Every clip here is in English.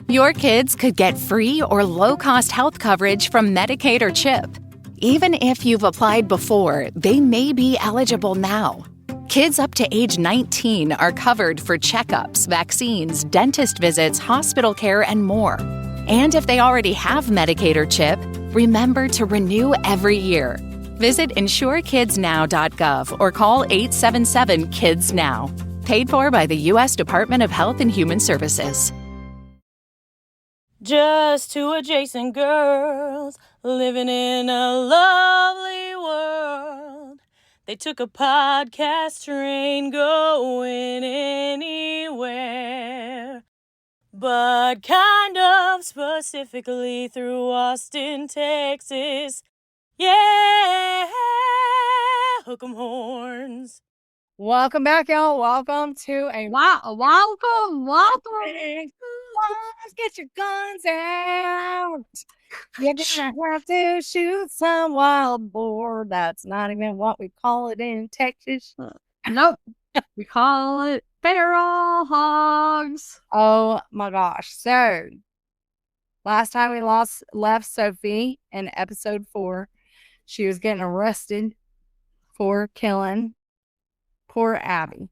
Your kids could get free or low-cost health coverage from Medicaid or CHIP. Even if you've applied before, they may be eligible now. Kids up to age 19 are covered for checkups, vaccines, dentist visits, hospital care, and more. And if they already have Medicaid or CHIP, remember to renew every year. Visit insurekidsnow.gov or call 877-KIDS-NOW. Paid for by the U.S. Department of Health and Human Services. Just two adjacent girls living in a lovely world. They took a podcast train going anywhere, but kind of specifically through Austin, Texas. Yeah, hook 'em horns. Welcome back, y'all. Welcome to a Welcome. Let's get your guns out. You're gonna have to shoot some wild boar. That's not even what we call it in Texas. Nope. We call it feral hogs. Oh my gosh. So last time we left Sophie in episode 4. She was getting arrested for killing poor Abby.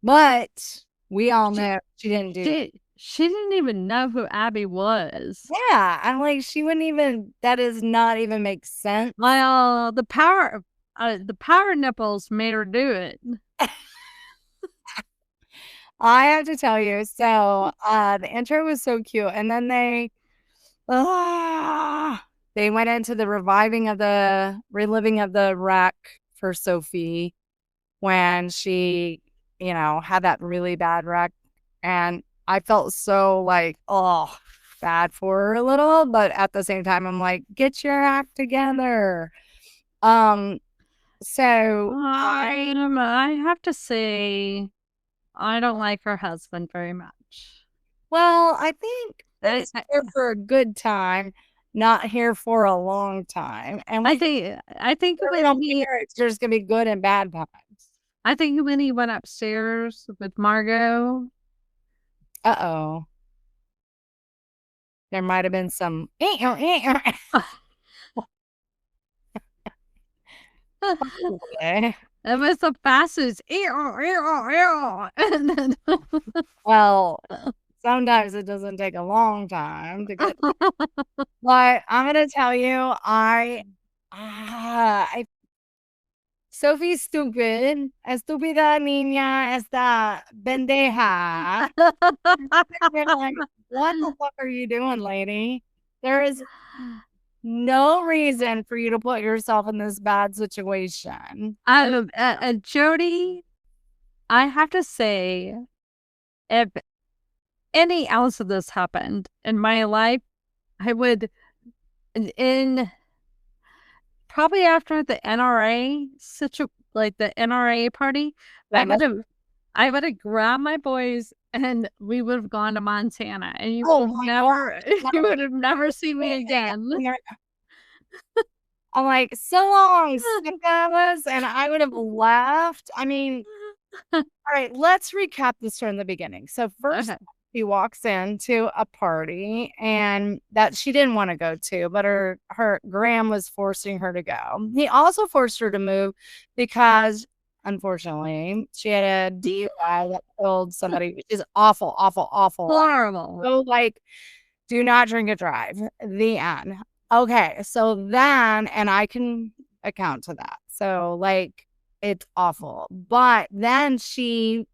But we all know she didn't do it. She didn't even know who Abby was. Yeah, I'm like, she wouldn't even, that does not even make sense. Well, the power nipples made her do it. I have to tell you, so the intro was so cute, and then they went into the reliving of the wreck for Sophie when she, had that really bad wreck, and I felt so like, bad for her a little, but at the same time, I'm like, get your act together. So I have to say, I don't like her husband very much. Well, I think he's here for a good time, not here for a long time. And I think there's gonna be good and bad times. I think when he went upstairs with Margot, there might have been some. Okay. It was the fastest. Well, sometimes it doesn't take a long time to get. But I'm gonna tell you, Sophie's stupid. Estúpida niña esta pendeja. Like, what the fuck are you doing, lady? There is no reason for you to put yourself in this bad situation. Jody, I have to say, if any else of this happened in my life, I would, probably after the NRA the NRA party, I would have grabbed my boys and we would have gone to Montana, and you would have never seen me again. I'm like, so long, fellas, and I would have left. I mean, all right, let's recap this from the beginning. So first, she walks into a party and that she didn't want to go to, but her Graham was forcing her to go. He also forced her to move because, unfortunately, she had a DUI that killed somebody, which is awful, awful, awful. Horrible. So, do not drink and drive. The end. Okay, so then, and I can account to that. So, it's awful. But then she,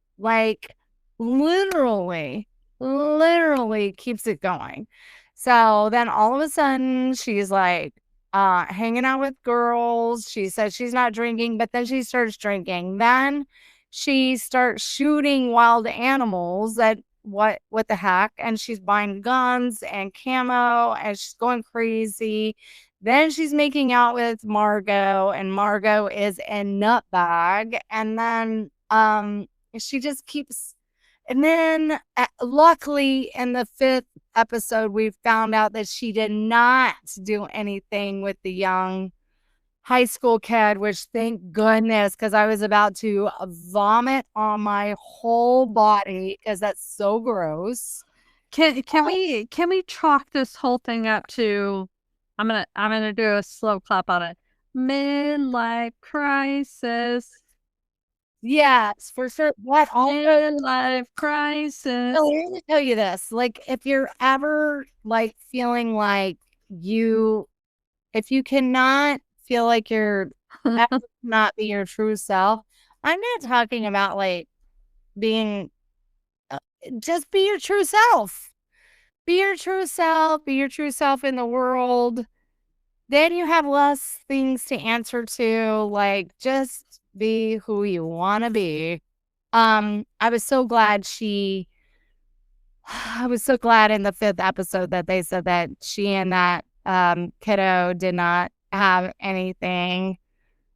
literally keeps it going. So then all of a sudden she's hanging out with girls. She says she's not drinking, but then she starts drinking. Then she starts shooting wild animals that what the heck, and she's buying guns and camo and she's going crazy. Then she's making out with Margot, and Margot is a nutbag. And then she just keeps. And then, luckily, in the 5th episode, we found out that she did not do anything with the young high school kid, which, thank goodness, because I was about to vomit on my whole body because that's so gross. Can we chalk this whole thing up to? I'm gonna do a slow clap on it. Midlife crisis. Yes, for sure. What all Midlife crisis. let me tell you this. Like, if you're ever like feeling like if you cannot feel like you're not be your true self, I'm not talking about like being just be your true self. Be your true self. Be your true self in the world. Then you have less things to answer to. Like, just be who you want to be. I was so glad I was so glad in the 5th episode that they said that she and that kiddo did not have anything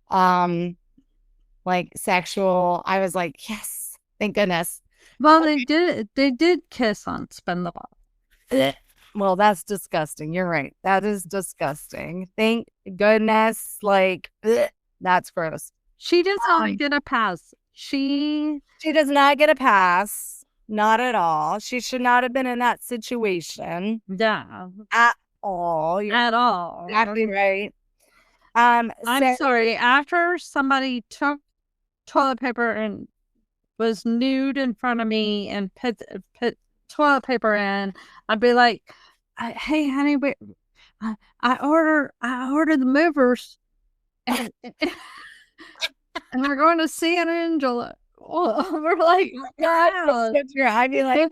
like sexual. I was like, yes, thank goodness. Well, they did kiss on Spin the Bottle. Well, that's disgusting. You're right. That is disgusting. Thank goodness. Like, that's gross. She does not get a pass. She does not get a pass. Not at all. She should not have been in that situation. Yeah. At all. At all. Exactly right. I'm sorry. After somebody took toilet paper and was nude in front of me and put toilet paper in, I'd be like, "Hey, honey, wait, I ordered the movers, and we're going to San Angelo." We're like, God, I'd be like,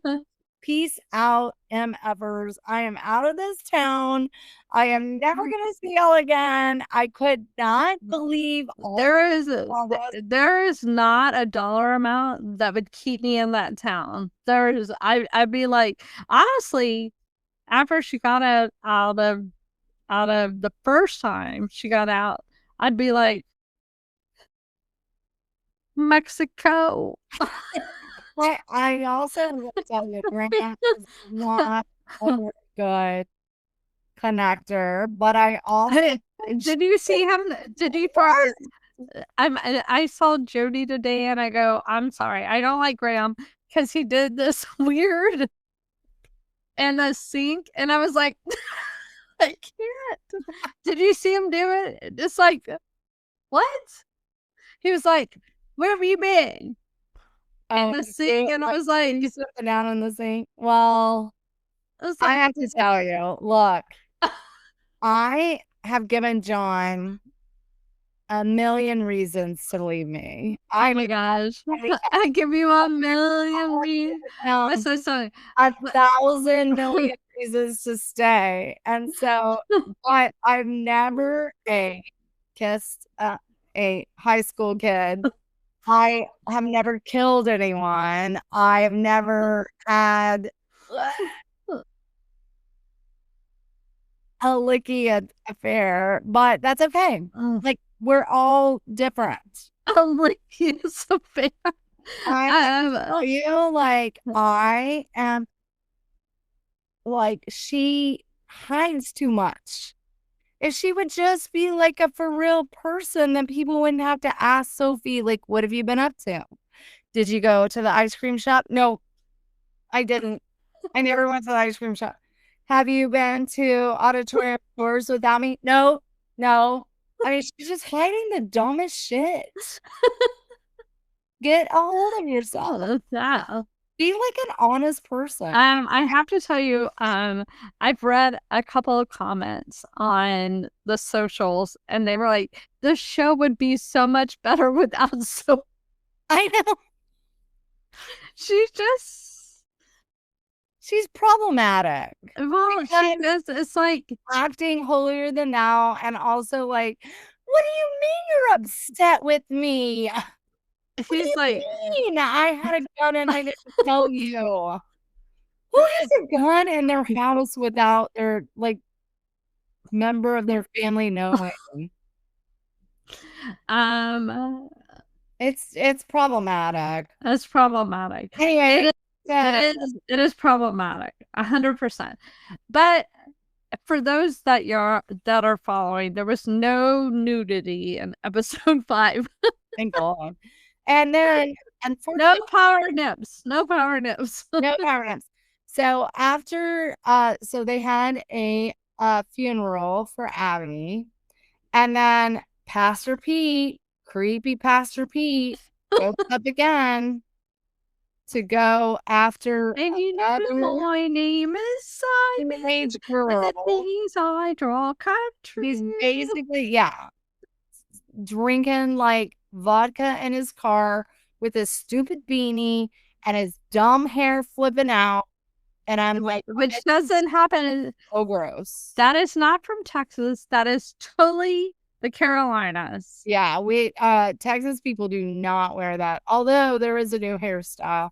peace out, MFers. I am out of this town. I am never going to see y'all again. I could not believe there is not a dollar amount that would keep me in that town. I'd be like, honestly, after she got out of the first time she got out, I'd be like, Mexico. I also will tell you, Grabe is not a good connector, but I also did you see him? Did you first? I saw Jody today, and I go, I'm sorry, I don't like Graham because he did this weird in the sink, and I was like, I can't. Did you see him do it? Just like, what? He was like, where have you been? In the sink, and I was like, you slipping down in the sink. Well, I have to tell you, look, I have given John a million reasons to leave me. Oh my gosh. I give you a million reasons. I'm so sorry. 1,000 million reasons to stay. And so I've never kissed a high school kid. I have never killed anyone. I have never had a licky affair, but that's okay. Like, we're all different. A licky affair. I feel like I am like, she hides too much. If she would just be like a for real person, then people wouldn't have to ask Sophie, like, what have you been up to? Did you go to the ice cream shop? No, I didn't. I never went to the ice cream shop. Have you been to auditorium tours without me? No. I mean, she's just hiding the dumbest shit. Get a hold of yourself. Yeah. Be like an honest person. I have to tell you, I've read a couple of comments on the socials, and they were like, "This show would be so much better without Sophie." I know. She's problematic. Well, it's like acting holier than thou, and also like, what do you mean you're upset with me? She's like, I had a gun and I didn't tell you. Who has a gun in their house without their like member of their family knowing? It's problematic. It's problematic. Anyway, it is problematic, 100%. But for those that are following, there was no nudity in episode 5. Thank God. And then, no power nips. No power nips. No power nips. So after, so they had a funeral for Abby, and then Pastor Pete, creepy Pastor Pete, goes up again to go after And you know another my name is Simon. teenage The girl. things I draw come He's true. basically, drinking like vodka in his car with his stupid beanie and his dumb hair flipping out. And I'm like, Which doesn't happen. so gross. That is not from Texas. That is totally the Carolinas. Yeah, we Texas people do not wear that. Although there is a new hairstyle.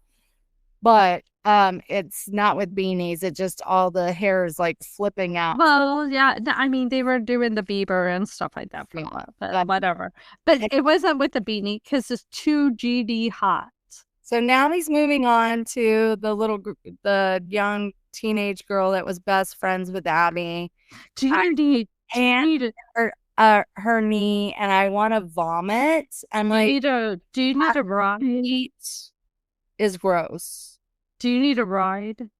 But it's not with beanies. It just all the hair is like flipping out. Well, yeah, I mean, they were doing the Bieber and stuff like that for a while, but whatever. But it wasn't with the beanie because it's too GD hot. So now he's moving on to the young teenage girl that was best friends with Abby. GD And her knee, and I want to vomit. I'm like, do you need a ride? Is gross. Do you need a ride?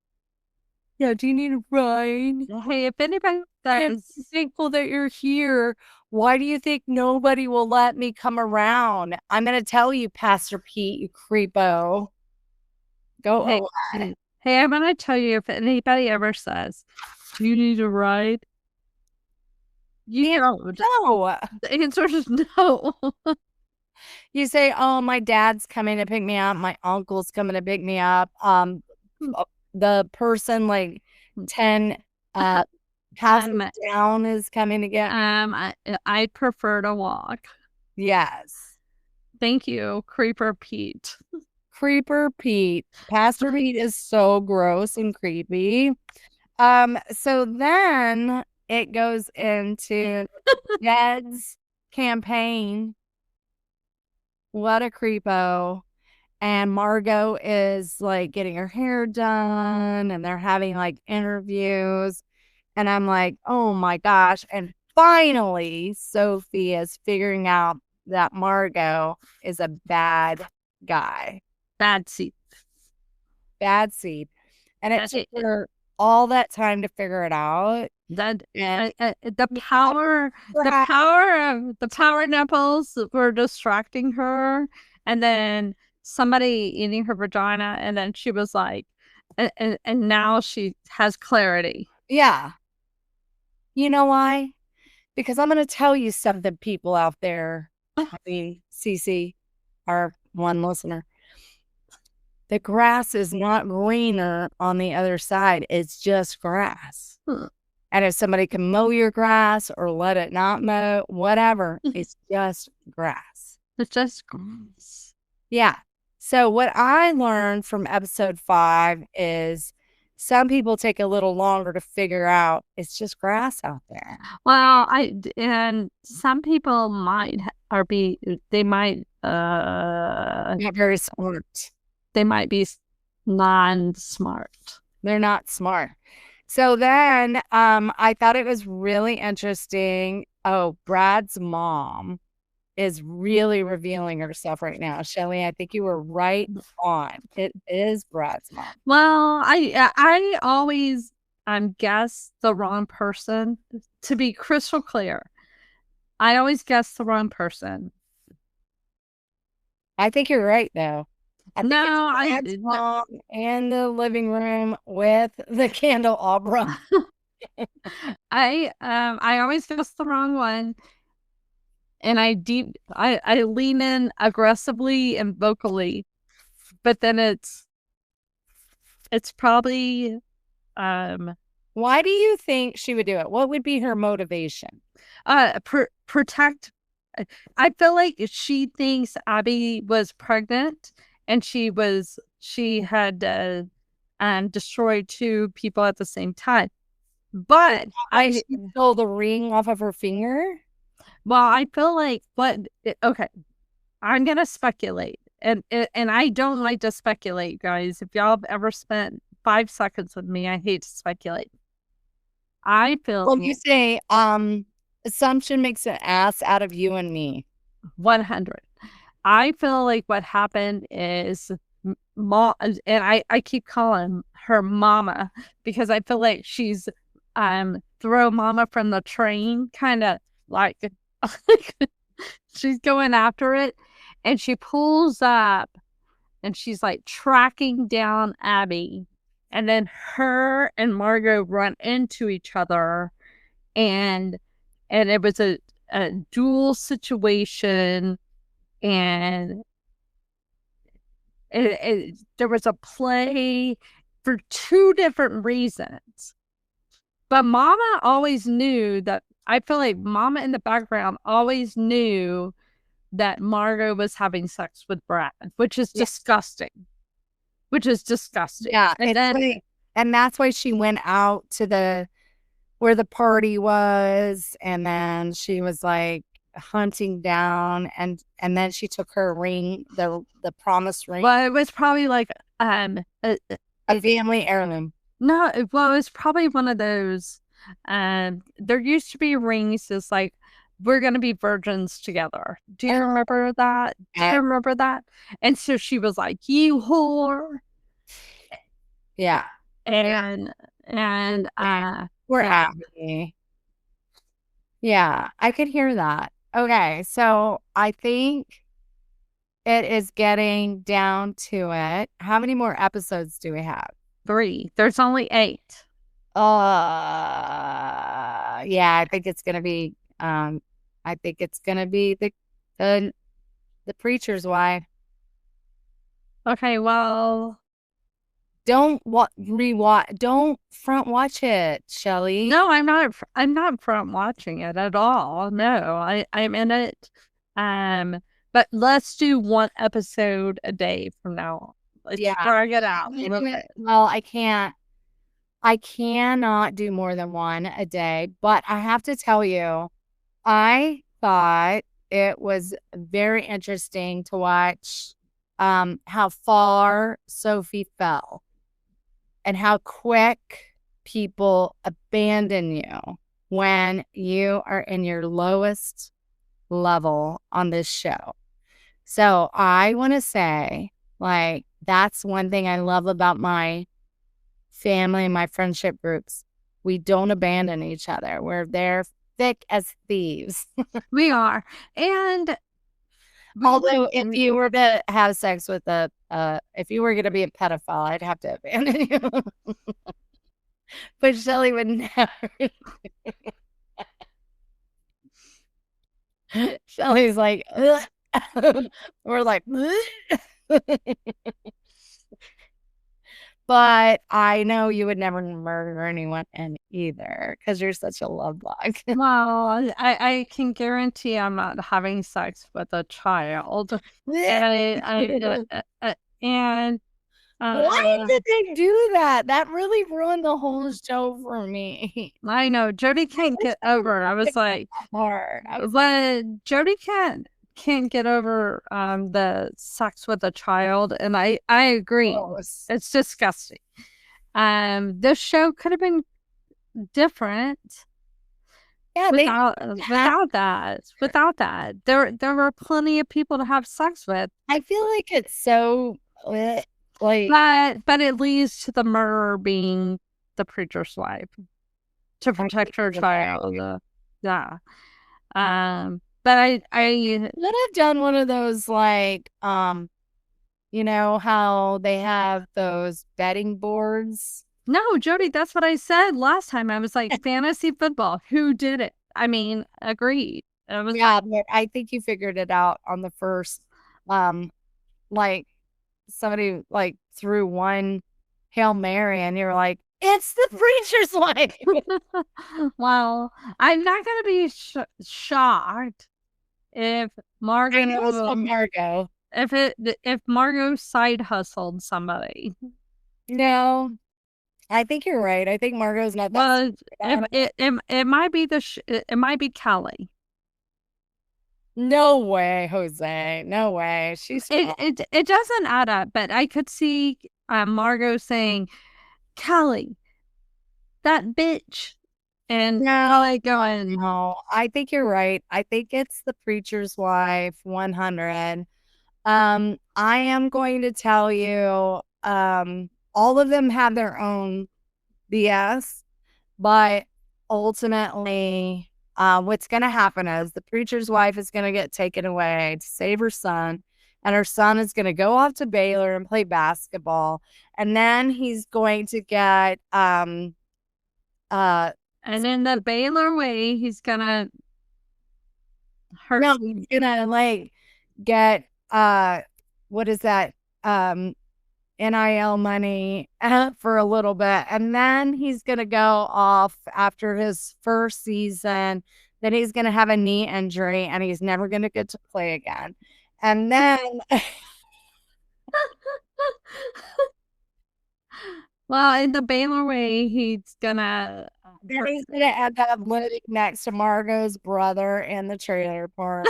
Yeah, do you need a ride? Hey, if anybody I'm thankful that you're here. Why do you think nobody will let me come around? I'm going to tell you, Pastor Pete, you creepo. Go Hey, I'm going to tell you, if anybody ever says, do you need a ride? You don't. No. The answer is no. You say, oh, my dad's coming to pick me up. My uncle's coming to pick me up. The person like 10 houses down is coming to get I'd prefer to walk. Yes. Thank you, Creeper Pete. Creeper Pete. Pastor Pete is so gross and creepy. So then it goes into Jed's campaign. What a creepo. And Margot is like getting her hair done and they're having like interviews. And I'm like, oh my gosh. And finally, Sophie is figuring out that Margot is a bad guy. Bad seed. Bad seed. And it took her all that time to figure it out. That the power nipples were distracting her, and then somebody eating her vagina, and then she was like, and now she has clarity. Yeah. You know why? Because I'm going to tell you something, people out there. I mean, Cece, our one listener. The grass is not greener on the other side. It's just grass. And if somebody can mow your grass or let it not mow, whatever, it's just grass. It's just grass. Yeah. So what I learned from episode 5 is some people take a little longer to figure out it's just grass out there. Well, and some people might not very smart. They might be non-smart. They're not smart. So then I thought it was really interesting. Oh, Brad's mom is really revealing herself right now. Shelly, I think you were right on. It is Brad's mom. Well, I always guess the wrong person. To be crystal clear, I always guess the wrong person. I think you're right, though. I mom in the living room with the candelabra. I always guess the wrong one, and I lean in aggressively and vocally, but then it's probably Why do you think she would do it? What would be her motivation? Protect. I feel like she thinks Abby was pregnant. And she had destroyed 2 people at the same time. But she stole the ring off of her finger? Well, I feel like okay, I'm going to speculate. And I don't like to speculate, guys. If y'all have ever spent 5 seconds with me, I hate to speculate. I feel... Well, you say assumption makes an ass out of you and me. 100. I feel like what happened is mom, and I keep calling her mama because I feel like she's throw mama from the train, kind of like she's going after it, and she pulls up and she's like tracking down Abby, and then her and Margot run into each other, and it was a dual situation, and there was a play for two different reasons. But Mama always knew that, I feel like Mama in the background always knew that Margot was having sex with Brad, which is disgusting. Yeah. And that's why she went out to where the party was, and then she was like hunting down, and then she took her ring, the promise ring. Well, it was probably like a family heirloom. No, it was probably one of those. There used to be rings that's like, we're gonna be virgins together. Do you remember that? And so she was like, "You whore." Yeah. And we're happy. Yeah, I could hear that. Okay, so I think it is getting down to it. How many more episodes do we have? 3. There's only 8. Yeah, I think it's gonna be the preacher's wife. Okay, well, don't front watch it, Shelly. No, I'm not front watching it at all. No, I'm in it. But let's do 1 episode a day from now on. Let's drag it out. Well, I cannot do more than 1 a day, but I have to tell you, I thought it was very interesting to watch how far Sophie fell and how quick people abandon you when you are in your lowest level on this show. So I want to say, like, that's one thing I love about my family, my friendship groups. We don't abandon each other. We're there thick as thieves. We are. And although if you were to have sex with if you were going to be a pedophile, I'd have to abandon you. But Shelly would never. Shelly's like, we're like, but I know you would never murder anyone either, because you're such a love bug. Well, I can guarantee I'm not having sex with a child. And why did they do that? That really ruined the whole show for me. I know Jody can't get over. I was like, hard. But Jody can't get over the sex with a child, and I agree. Gross. It's disgusting. This show could have been different. Yeah, without that. There were plenty of people to have sex with. I feel like it's so like, but it leads to the murderer being the preacher's wife to protect her child. Yeah. But I would have done one of those, like, you know how they have those betting boards. No, Jody, that's what I said last time. I was like, fantasy football. Who did it? I mean, agreed. Yeah, but I think you figured it out on the first, like, somebody like threw one Hail Mary and you're like, it's the preacher's wife. Well, I'm not going to be shocked if Margot, if Margot side hustled somebody. No, I think you're right. I think Margot's not that. Well, it might be it might be Kelly. No way, Jose. No way. It doesn't add up, but I could see Margot saying, Kelly, that bitch. And Kelly going, no, I think you're right. I think it's the preacher's wife, 100. I I am going to tell you, all of them have their own BS, but ultimately, what's going to happen is the preacher's wife is going to get taken away to save her son, and her son is going to go off to Baylor and play basketball, and then he's going to get and in the Baylor way, he's gonna hurt. No, he's gonna like get what is that NIL money for a little bit, and then he's gonna go off after his first season. Then he's gonna have a knee injury, and he's never gonna get to play again. And then, well, in the Baylor way, he's gonna end up living next to Margot's brother in the trailer park.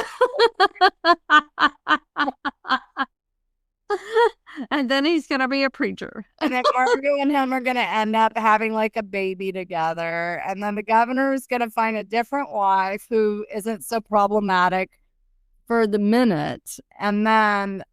And then he's gonna be a preacher. And then Margot and him are gonna end up having like a baby together. And then the governor is gonna find a different wife who isn't so problematic for the minute. And then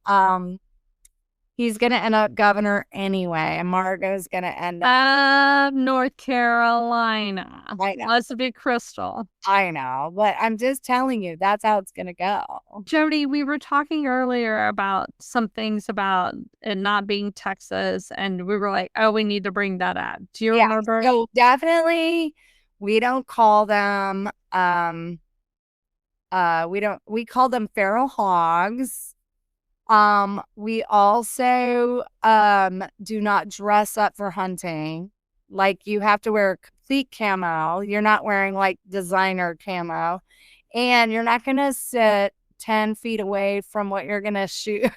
he's gonna end up governor anyway. And Margot's gonna end up North Carolina. I know. Let's be crystal. I know, but I'm just telling you, that's how it's gonna go. Jody, we were talking earlier about some things about it not being Texas, and we were like, oh, we need to bring that up. Do you remember? So definitely we don't call them we call them feral hogs. We also do not dress up for hunting. Like, you have to wear complete camo. You're not wearing like designer camo, and you're not gonna sit 10 feet away from what you're gonna shoot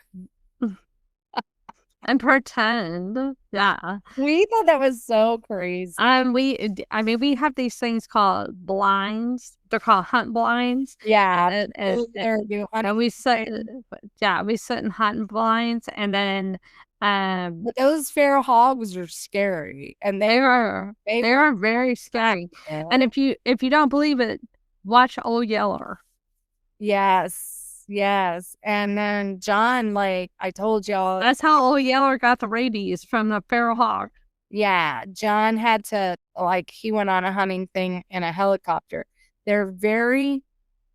and pretend. Yeah, we thought that was so crazy. We have these things called blinds. They're called hunt blinds. Yeah, and we sit in hunting blinds, and then but those feral hogs are scary, and they are very scary. Yeah. And if you don't believe it, watch Old Yeller. Yes. And then John, like I told y'all, that's how Old Yeller got the rabies, from the feral hog. Yeah, John had to, like, he went on a hunting thing in a helicopter. They're very,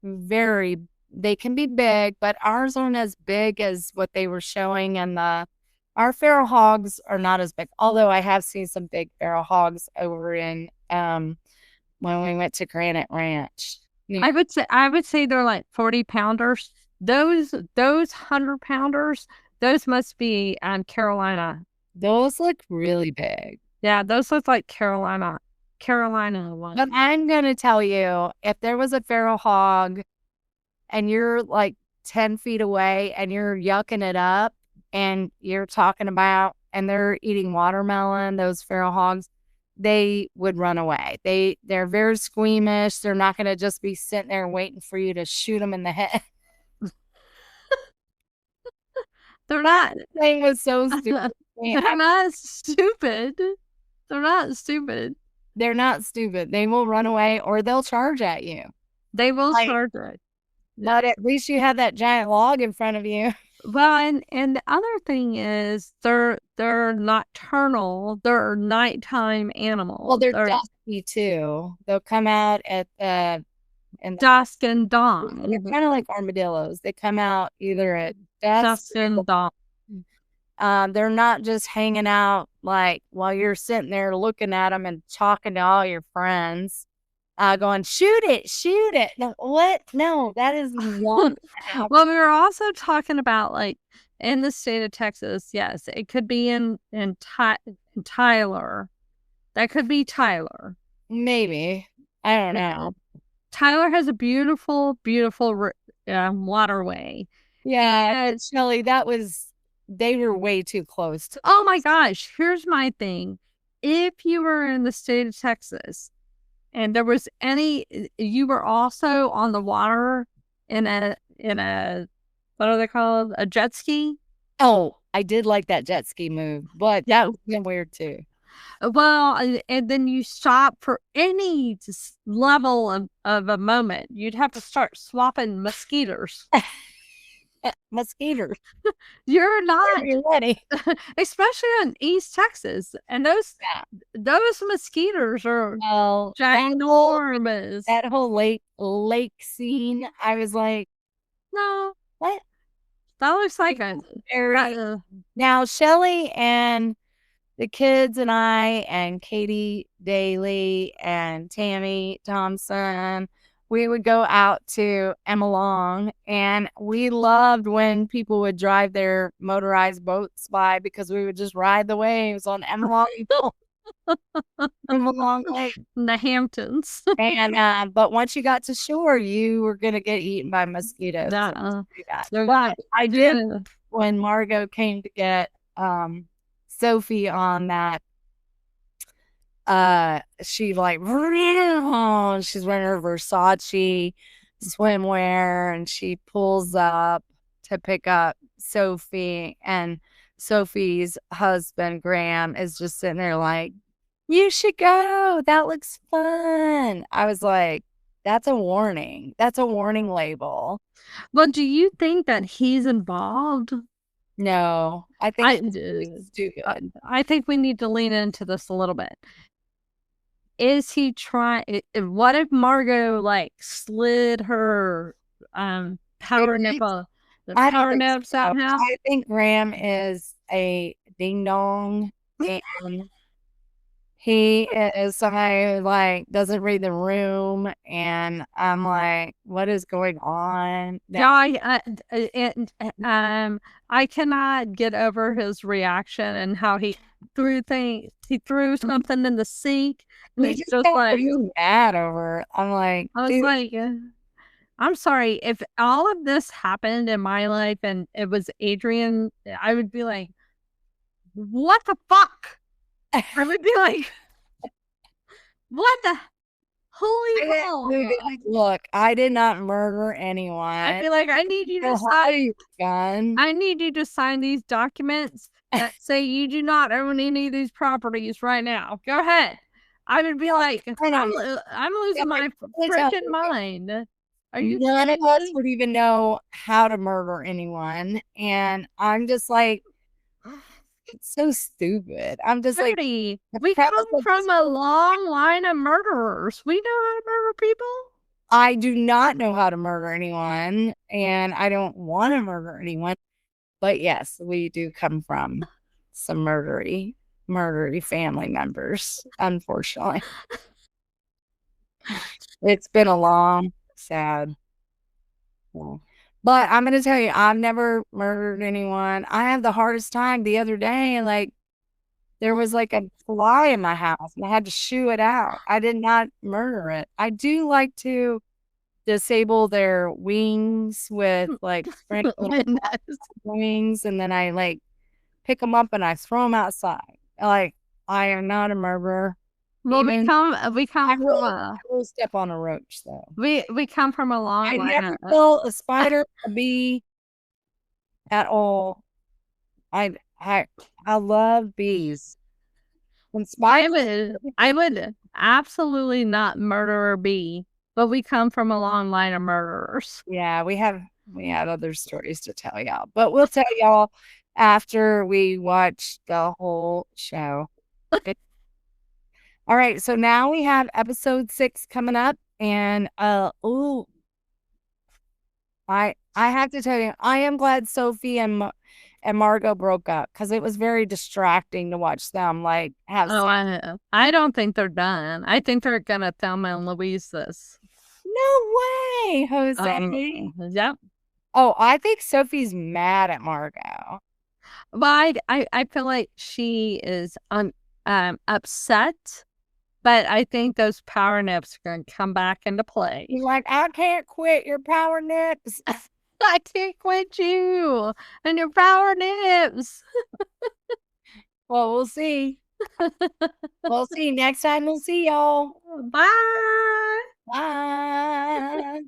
very, they can be big, but ours aren't as big as what they were showing. And our feral hogs are not as big, although I have seen some big feral hogs over in when we went to Granite Ranch. Yeah. I would say they're like 40 pounders. Those 100 pounders, those must be Carolina. Those look really big. Yeah, those look like Carolina ones. But I'm gonna tell you, if there was a feral hog and you're like 10 feet away and you're yucking it up and you're talking about, and they're eating watermelon, those feral hogs, they would run away. They're very squeamish. They're not going to just be sitting there waiting for you to shoot them in the head. They're not. That thing was so stupid. They're not stupid. They're not stupid. They're not stupid. They will run away, or they'll charge at you. They will charge it. But at least you have that giant log in front of you. Well, and the other thing is they're nocturnal. They're nighttime animals. Well, they're dusky too. They'll come out at in dusk and dawn. They're kind of like armadillos. They come out either at dusk and dawn. They're not just hanging out like while you're sitting there looking at them and talking to all your friends. Going, shoot it. No, what? No, that is not. Well, we were also talking about, like, in the state of Texas, yes, it could be in Tyler. That could be Tyler. Maybe. I don't know. Tyler has a beautiful, beautiful waterway. Yeah, Shelly, they were way too close. Oh my gosh, here's my thing. If you were in the state of Texas, and there was you were also on the water in a, what are they called? A jet ski? Oh, I did like that jet ski move, but that was weird too. Well, and then you stop for any level of a moment. You'd have to start swapping mosquitoes. Mosquitoes. You're not, You're ready. especially in East Texas, and those mosquitoes are Oh, ginormous. that whole lake scene. I was like, No, what? that looks like a Now, Shelly and the kids and I and Katie Daly and Tammy Thompson, we would go out to Emmalong, and we loved when people would drive their motorized boats by because we would just ride the waves on Emmalong Lake. in the Hamptons. And but once you got to shore, you were gonna get eaten by mosquitoes. But I did when Margot came to get Sophie on that. She like she's wearing her Versace swimwear, and she pulls up to pick up Sophie, and Sophie's husband Graham is just sitting there like, you should go, that looks fun. I was like, that's a warning label. Well, do you think that he's involved? No, I think it's too good. I think we need to lean into this a little bit. Is he trying? What if Margot like slid her power nipple, the power nip somehow? I think Graham is a ding dong, and he is somebody who like doesn't read the room, and I'm like, what is going on? Yeah, I cannot get over his reaction and how he threw things. He threw something in the sink. And He just like mad over it. I'm like, I was like, I'm sorry if all of this happened in my life and it was Adrian, I would be like, what the fuck? I would be like, what the holy hell? Look, I did not murder anyone. I'd be like, I need you to sign. I need you to sign these documents that say you do not own any of these properties right now. Go ahead. I would be like, I'm losing my freaking mind. Are you? None of us would even know how to murder anyone, and I'm just like, it's so stupid. I'm just like, we come from a long line of murderers. We know how to murder people. I do not know how to murder anyone, and I don't want to murder anyone. But yes, we do come from some murdery family members, unfortunately. It's been a long, sad. But I'm going to tell you, I've never murdered anyone. I had the hardest time the other day, and like there was like a fly in my house, and I had to shoo it out. I did not murder it. I do like to disable their wings with like wings, and then I like pick them up and I throw them outside. Like, I am not a murderer. Well, we come I will step on a roach though. We come from a long I line. never kill a spider, a bee at all. I love bees. And I would absolutely not murder a bee, but we come from a long line of murderers. Yeah, we have other stories to tell y'all, but we'll tell y'all after we watch the whole show. All right, so now we have episode 6 coming up, and I have to tell you, I am glad Sophie and Margot broke up, because it was very distracting to watch them like have. I don't think they're done. I think they're gonna Thelma and Louise this. No way, Jose. Yep. Oh, I think Sophie's mad at Margot. But I feel like she is upset. But I think those power nips are going to come back into play. You're like, I can't quit your power nips. I can't quit you and your power nips. Well, we'll see. We'll see. Next time we'll see y'all. Bye. Bye.